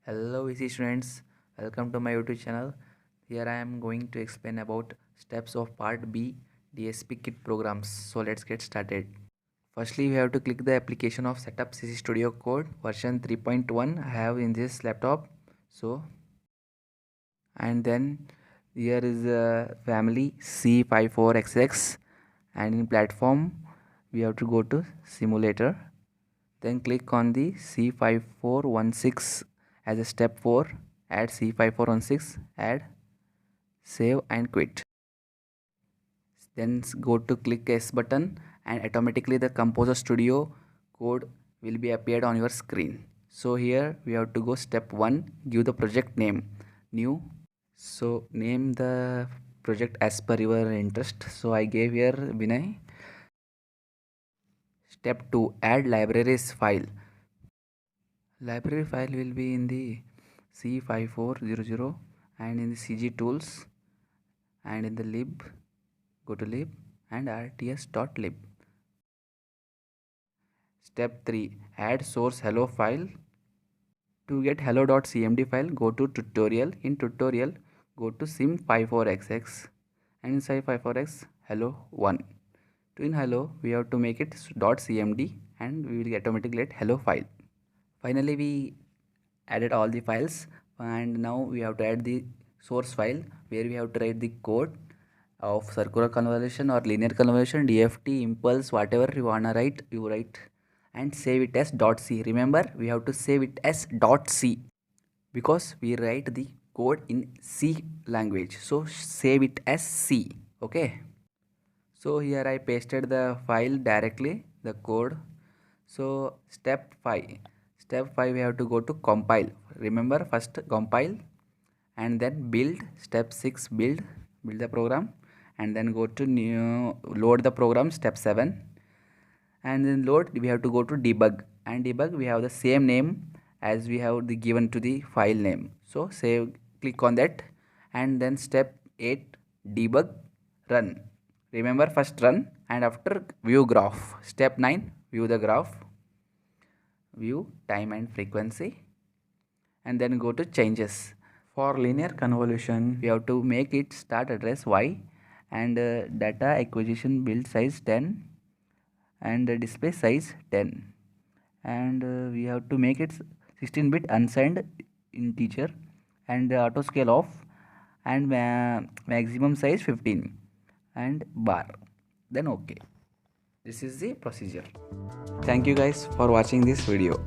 Hello easy students, welcome to my YouTube channel. Here I am going to explain about steps of part B DSP kit programs. So let's get started. Firstly, we have to click the application of setup CC Studio Code version 3.1 I have in this laptop. So and then here is the family C54XX, and in platform we have to go to simulator. Then click on the C5416 as a step 4, add C5416, add, save and quit. Then go to click S button and automatically the Composer Studio code will be appeared on your screen. So here we have to go step 1, give the project name, new. So name the project as per your interest. So I gave here Vinay. Step 2, add libraries file. Library file will be in the C5400 and in the CG tools and in the lib, go to lib and rts.lib. Step 3, add source hello file. To get hello.cmd file, go to tutorial. In tutorial, go to sim54xx and inside 54x hello 1. To in hello, we have to make it .cmd and we will automatically get hello file. Finally, we added all the files and now we have to add the source file where we have to write the code of circular convolution or linear convolution, DFT, impulse, whatever you wanna write, you write and save it as .c. Remember, we have to save it as .c because we write the code in C language. So save it as C. Okay. So here I pasted the file directly, the code. So step 5 we have to go to compile. Remember, first compile and then build. Step 6, build the program and then go to new, load the program. Step 7 and then load, we have to go to debug, and debug we have the same name as we have the given to the file name. So save, click on that, and then step 8, debug, run. Remember, first run and after view graph. Step 9, view the graph, view time and frequency, and then go to changes. For linear convolution, we have to make it start address y and data acquisition build size 10 and display size 10, and we have to make it 16-bit unsigned integer and auto scale off and maximum size 15 and bar, then okay. This is the procedure. Thank you guys for watching this video.